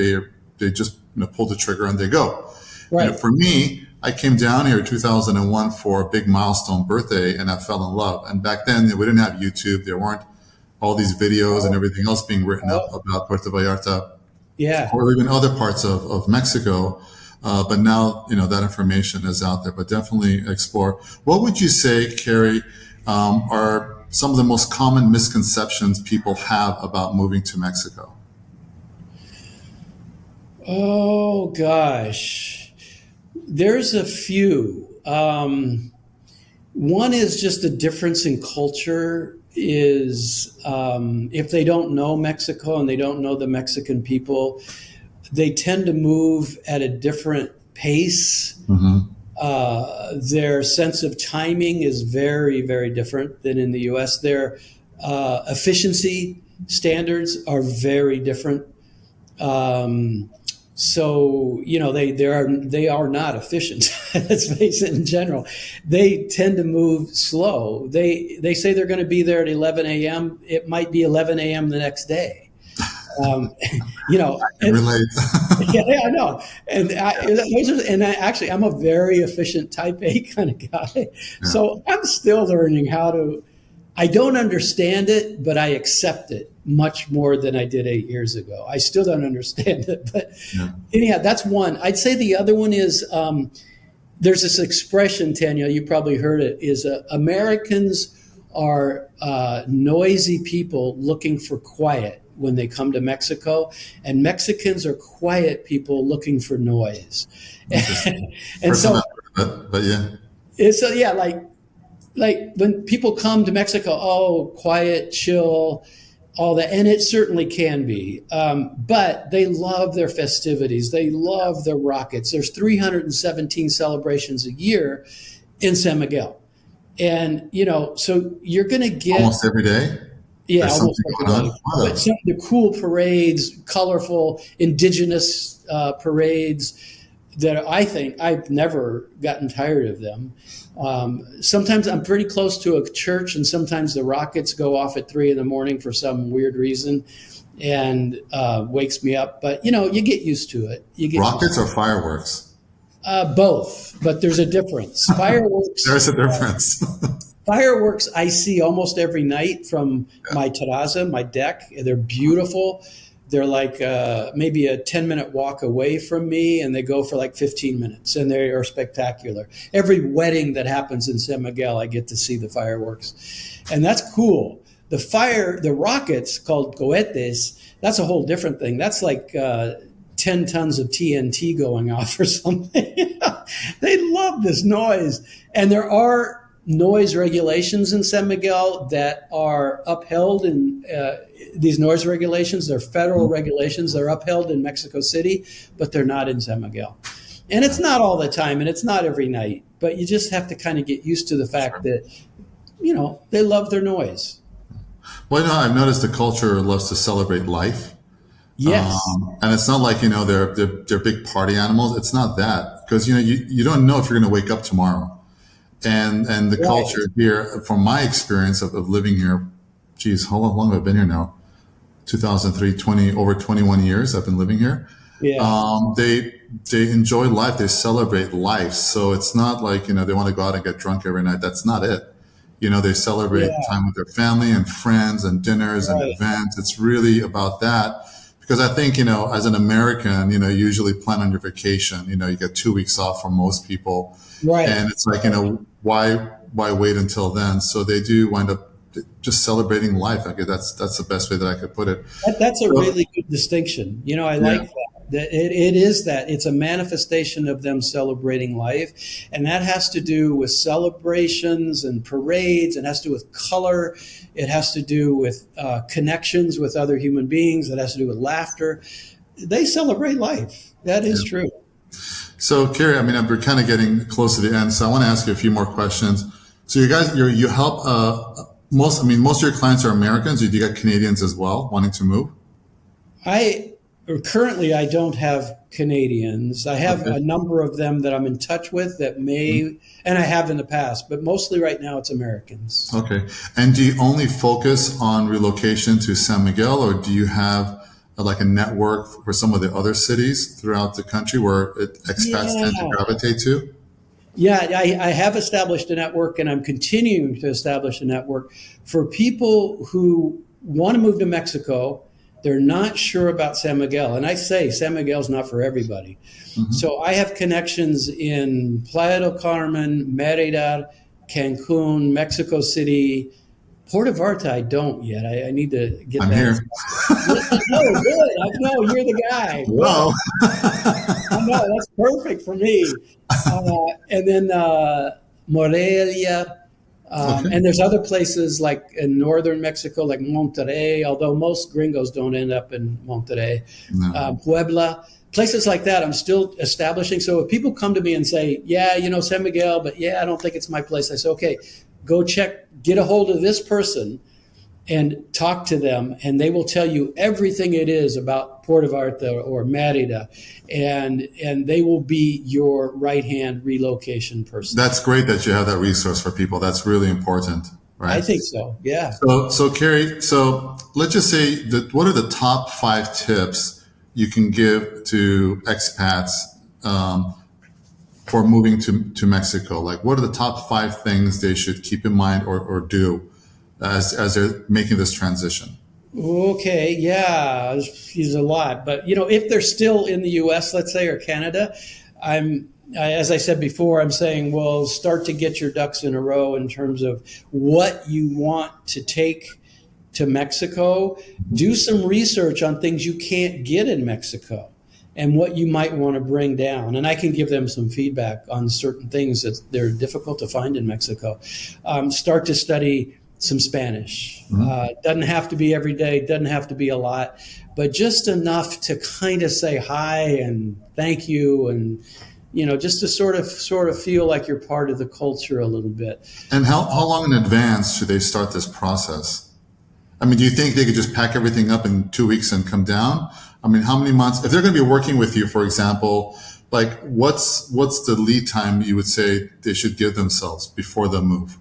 they just pull the trigger and they go. Right. For me, I came down here in 2001 for a big milestone birthday, and I fell in love. And back then, we didn't have YouTube. There weren't all these videos and everything else being written up about Puerto Vallarta, or even other parts of Mexico. But now, that information is out there. But definitely explore. What would you say, Carrie, are some of the most common misconceptions people have about moving to Mexico? Oh, gosh. There's a few. One is just the difference in culture is if they don't know Mexico and they don't know the Mexican people, they tend to move at a different pace. Their sense of timing is very, very different than in the U.S. Their efficiency standards are very different. So, they are not efficient. Let's face it. In general, they tend to move slow. They say they're going to be there at 11 a.m. It might be 11 a.m. the next day. I can relate. I know. And actually, I'm a very efficient type A kind of guy. Yeah. So I'm still learning I don't understand it, but I accept it much more than I did 8 years ago. I still don't understand it. But anyhow, that's one. I'd say the other one is there's this expression, Tanya, you probably heard it, is Americans are noisy people looking for quiet when they come to Mexico, and Mexicans are quiet people looking for noise. And so, but yeah. It's like when people come to Mexico, quiet, chill, all that, and it certainly can be. But they love their festivities. They love their rockets. There's 317 celebrations a year in San Miguel. And, so you're going to get... Almost every day? Yeah, almost every day. But some of the cool parades, colorful, indigenous parades that I think I've never gotten tired of them. Sometimes I'm pretty close to a church, and sometimes the rockets go off at 3 a.m. for some weird reason, and wakes me up. But you get used to it. Rockets or fireworks? Both, but there's a difference. Fireworks. There's a difference. Fireworks I see almost every night from my terraza, my deck. They're beautiful. They're like maybe a 10-minute walk away from me, and they go for like 15 minutes, and they are spectacular. Every wedding that happens in San Miguel, I get to see the fireworks, and that's cool. The rockets called cohetes, that's a whole different thing. That's like 10 tons of TNT going off or something. They love this noise, and there are noise regulations in San Miguel that are upheld in these noise regulations. They're federal regulations. They're upheld in Mexico City, but they're not in San Miguel. And it's not all the time, and it's not every night, but you just have to kind of get used to the fact that, they love their noise. Well, I've noticed the culture loves to celebrate life. Yes. And it's not like, they're big party animals. It's not that, because, you don't know if you're going to wake up tomorrow. And the culture here, from my experience of living here, how long have I been here now? 2003, over 21 years I've been living here. Yeah. They enjoy life. They celebrate life. So it's not like, they want to go out and get drunk every night. That's not it. They celebrate time with their family and friends and dinners and events. It's really about that. Because I think, as an American, you usually plan on your vacation. You get 2 weeks off for most people. Right. And it's like, why wait until then? So they do wind up just celebrating life. I guess that's the best way that I could put it. That's a really good distinction. I like that. It is that. It's a manifestation of them celebrating life. And that has to do with celebrations and parades. It has to do with color. It has to do with connections with other human beings. It has to do with laughter. They celebrate life. That is true. So, Carrie, we're kind of getting close to the end, so I want to ask you a few more questions. So, you guys, you help most of your clients are Americans, or do you get Canadians as well wanting to move? I currently I don't have Canadians. I have Okay. a number of them that I'm in touch with that may, and I have in the past, but mostly right now it's Americans. Okay. And do you only focus on relocation to San Miguel, or do you have like a network for some of the other cities throughout the country where expats tend to Yeah. gravitate to? Yeah, I have established a network and I'm continuing to establish a network for people who want to move to Mexico. They're not sure about San Miguel. And I say San Miguel's not for everybody. So I have connections in Playa del Carmen, Merida, Cancun, Mexico City. Puerto Vallarta, I don't yet. I need to get I'm that. here. Oh, good. I know you're the guy. Wow. I know that's perfect for me. And then Morelia, Okay. and there's other places like in northern Mexico, like Monterrey. Although most gringos don't end up in Monterrey, No. Puebla, places like that. I'm still establishing. So if people come to me and say, "Yeah, San Miguel," but I don't think it's my place. I say, "Okay, go check, get a hold of this person." And talk to them, and they will tell you everything it is about Puerto Vallarta or Merida, and they will be your right hand relocation person. That's great that you have that resource for people. That's really important, right? I think so. Yeah. So Carrie, so let's just say that what are the top 5 tips you can give to expats for moving to Mexico? Like, what are the top 5 things they should keep in mind or do as they're making this transition? Okay. Yeah. There's a lot, but if they're still in the U.S., let's say, or Canada, as I said before, I'm saying, well, start to get your ducks in a row in terms of what you want to take to Mexico. Do some research on things you can't get in Mexico and what you might want to bring down. And I can give them some feedback on certain things that they're difficult to find in Mexico. Start to study some Spanish. Doesn't have to be every day, doesn't have to be a lot, but just enough to kind of say hi and thank you, and just to sort of feel like you're part of the culture a little bit. And how long in advance should they start this process? I mean, do you think they could just pack everything up in 2 weeks and come down? I mean, how many months, if they're going to be working with you, for example, like what's the lead time you would say they should give themselves before the move?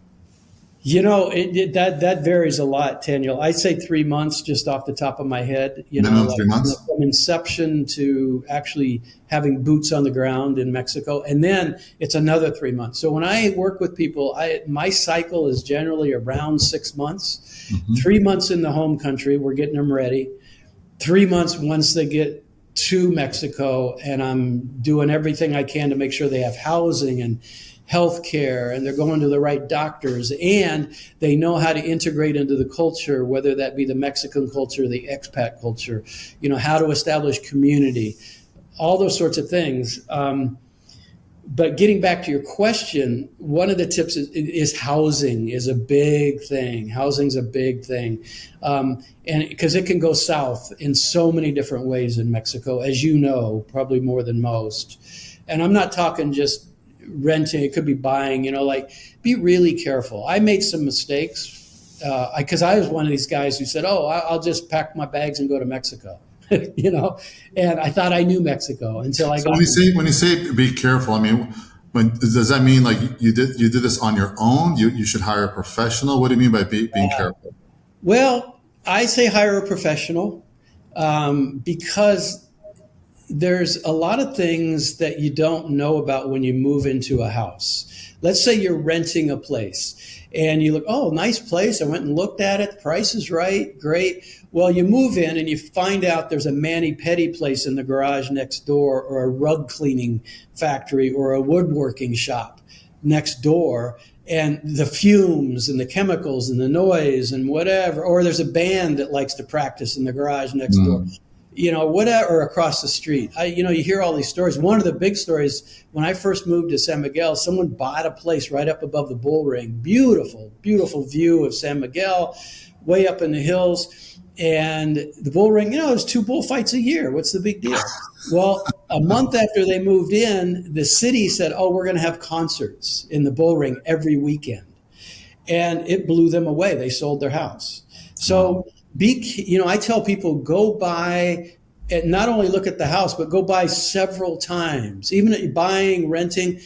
That varies a lot, Daniel. I'd say 3 months just off the top of my head. Minimum 3 months? From inception to actually having boots on the ground in Mexico. And then it's another 3 months. So when I work with people, my cycle is generally around 6 months. 3 months in the home country, we're getting them ready. 3 months once they get to Mexico, and I'm doing everything I can to make sure they have housing and healthcare, and they're going to the right doctors, and they know how to integrate into the culture, whether that be the Mexican culture, the expat culture, how to establish community, all those sorts of things. But getting back to your question, one of the tips is housing is a big thing. Housing's a big thing. And because it can go south in so many different ways in Mexico, as you know, probably more than most. And I'm not talking just renting, it could be buying, be really careful. I made some mistakes because I was one of these guys who said, I'll just pack my bags and go to Mexico. And I thought I knew Mexico until I got. When you say be careful, I mean, does that mean like you did this on your own? You should hire a professional. What do you mean by being careful? Well, I say hire a professional because there's a lot of things that you don't know about when you move into a house. Let's say you're renting a place and you look, nice place. I went and looked at it. The price is right. Great. Well, you move in and you find out there's a mani-pedi place in the garage next door, or a rug cleaning factory, or a woodworking shop next door. And the fumes and the chemicals and the noise and whatever, or there's a band that likes to practice in the garage next door. Whatever, across the street. You hear all these stories. One of the big stories, when I first moved to San Miguel, someone bought a place right up above the bull ring. Beautiful, beautiful view of San Miguel, way up in the hills. And the bull ring, there's 2 bullfights a year. What's the big deal? Well, a month after they moved in, the city said, we're going to have concerts in the bull ring every weekend. and it blew them away. They sold their house. So I tell people, go buy, and not only look at the house, but go buy several times, even buying, renting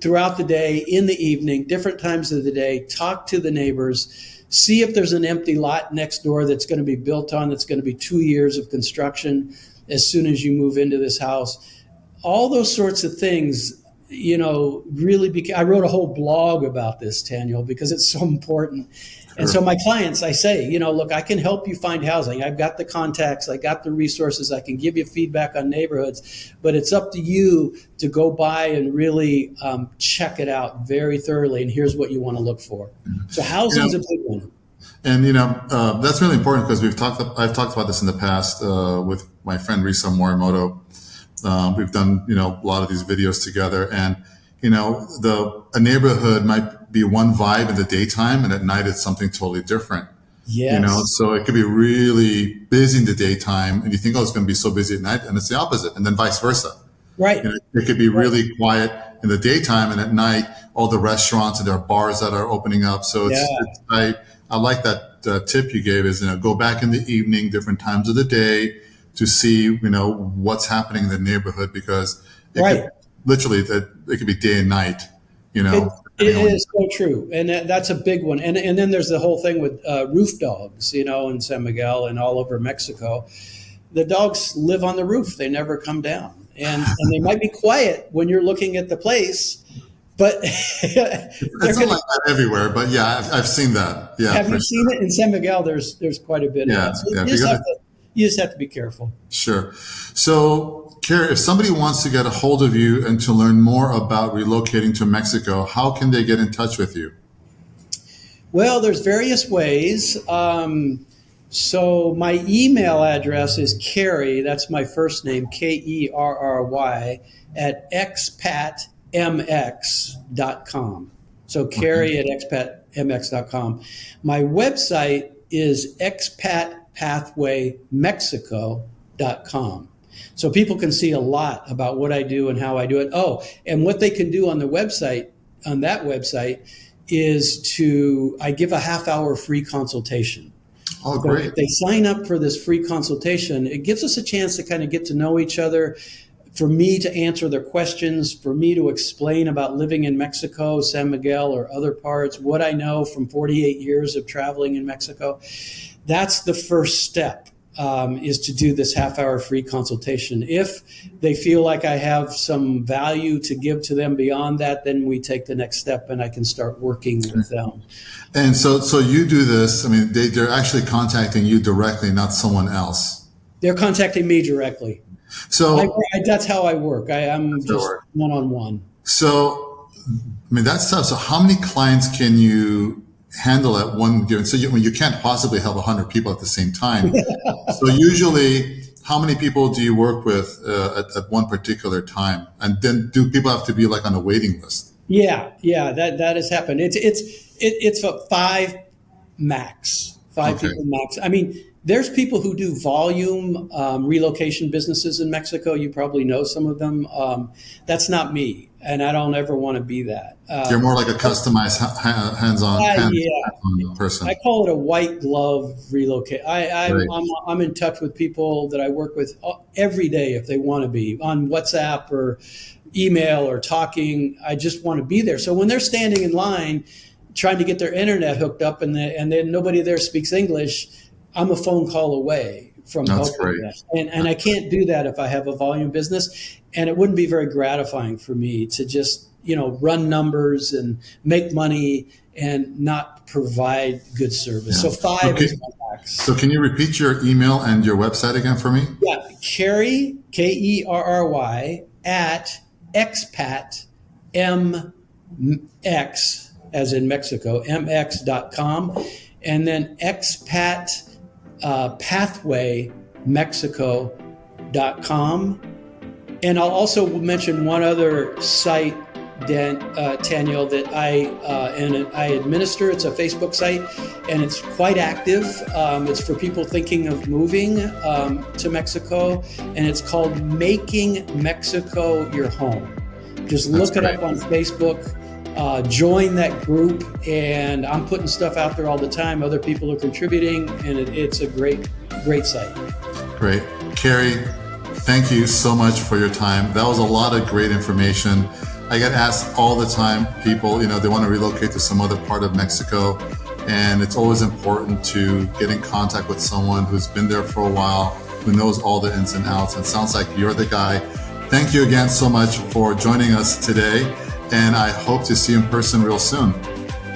throughout the day, in the evening, different times of the day. Talk to the neighbors, see if there's an empty lot next door that's going to be built on, that's going to be 2 years of construction as soon as you move into this house. All those sorts of things, really I wrote a whole blog about this, Daniel, because it's so important. Sure. And so my clients, I say, look, I can help you find housing. I've got the contacts, I got the resources, I can give you feedback on neighborhoods, but it's up to you to go by and really check it out very thoroughly. And here's what you want to look for. So housing's a big one. And that's really important because I've talked about this in the past with my friend Risa Morimoto. We've done a lot of these videos together, and a neighborhood might be one vibe in the daytime, and at night it's something totally different. Yes. So it could be really busy in the daytime, and you think, it's going to be so busy at night, and it's the opposite, and then vice versa. Right. It could be really quiet in the daytime, and at night all the restaurants and there are bars that are opening up. So I like that tip you gave, is go back in the evening, different times of the day, to see what's happening in the neighborhood, because it could be day and night. It is so true, and that's a big one. And then there's the whole thing with roof dogs, in San Miguel and all over Mexico. The dogs live on the roof; they never come down, and they might be quiet when you're looking at the place, but it's not like that everywhere. But yeah, I've seen that. Yeah, have you seen it in San Miguel? There's quite a bit of that. So you just have to be careful. Sure. So, Carrie, if somebody wants to get a hold of you and to learn more about relocating to Mexico, how can they get in touch with you? Well, there's various ways. So my email address is Kerry, that's my first name, Kerry, at expatmx.com. So Kerry at expatmx.com. My website is expatpathwaymexico.com. So people can see a lot about what I do and how I do it. Oh, and what they can do on that website is I give a half-hour free consultation. Oh, great. So if they sign up for this free consultation, it gives us a chance to kind of get to know each other, for me to answer their questions, for me to explain about living in Mexico, San Miguel, or other parts, what I know from 48 years of traveling in Mexico. That's the first step, is to do this half-hour free consultation. If they feel like I have some value to give to them beyond that, then we take the next step and I can start working with them. And so you do this, they're actually contacting you directly, not someone else. They're contacting me directly. So that's how I work. I'm just one-on-one. So, that's tough. So how many clients can you handle at one given? So you can't possibly help 100 people at the same time. So usually, how many people do you work with at one particular time? And then do people have to be like on a waiting list? Yeah, that has happened. It's a 5 max, 5 people max. There's people who do volume relocation businesses in Mexico. You probably know some of them. That's not me, and I don't ever want to be that. You're more like a customized hands-on person. I call it a white glove relocate. I'm in touch with people that I work with every day if they want to be on WhatsApp or email or talking. I just want to be there. So when they're standing in line trying to get their internet hooked up and then nobody there speaks English, I'm a phone call away from helping them. And I can't do that if I have a volume business. And it wouldn't be very gratifying for me to just, run numbers and make money and not provide good service. So 5 is my max. So can you repeat your email and your website again for me? Yeah, Kerry, Kerry, at Expat, MX, as in Mexico, mx.com. And then Expat pathwaymexico.com. And I'll also mention one other site, Daniel, that I administer. It's a Facebook site, and it's quite active. It's for people thinking of moving to Mexico, and it's called Making Mexico Your Home. Just look it up on Facebook. join that group. And I'm putting stuff out there all the time. Other people are contributing, and it's a great site. Great. Carrie, thank you so much for your time. That was a lot of great information. I get asked all the time, people, they want to relocate to some other part of Mexico. And it's always important to get in contact with someone who's been there for a while, who knows all the ins and outs. And it sounds like you're the guy. Thank you again so much for joining us today. And I hope to see you in person real soon.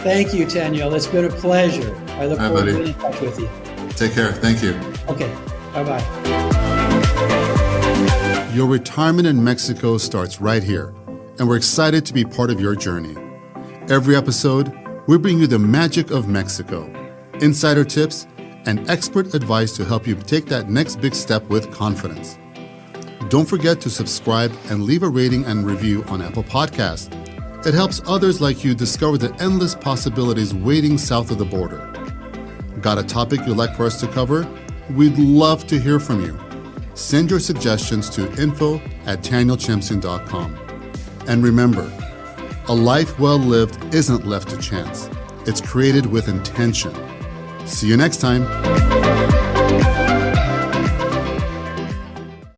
Thank you, Daniel. It's been a pleasure. I look forward to being in touch with you. Take care. Thank you. Okay. Bye-bye. Your retirement in Mexico starts right here, and we're excited to be part of your journey. Every episode, we bring you the magic of Mexico, insider tips, and expert advice to help you take that next big step with confidence. Don't forget to subscribe and leave a rating and review on Apple Podcasts. It helps others like you discover the endless possibilities waiting south of the border. Got a topic you'd like for us to cover? We'd love to hear from you. Send your suggestions to info@danielchemsian.com. And remember, a life well lived isn't left to chance. It's created with intention. See you next time.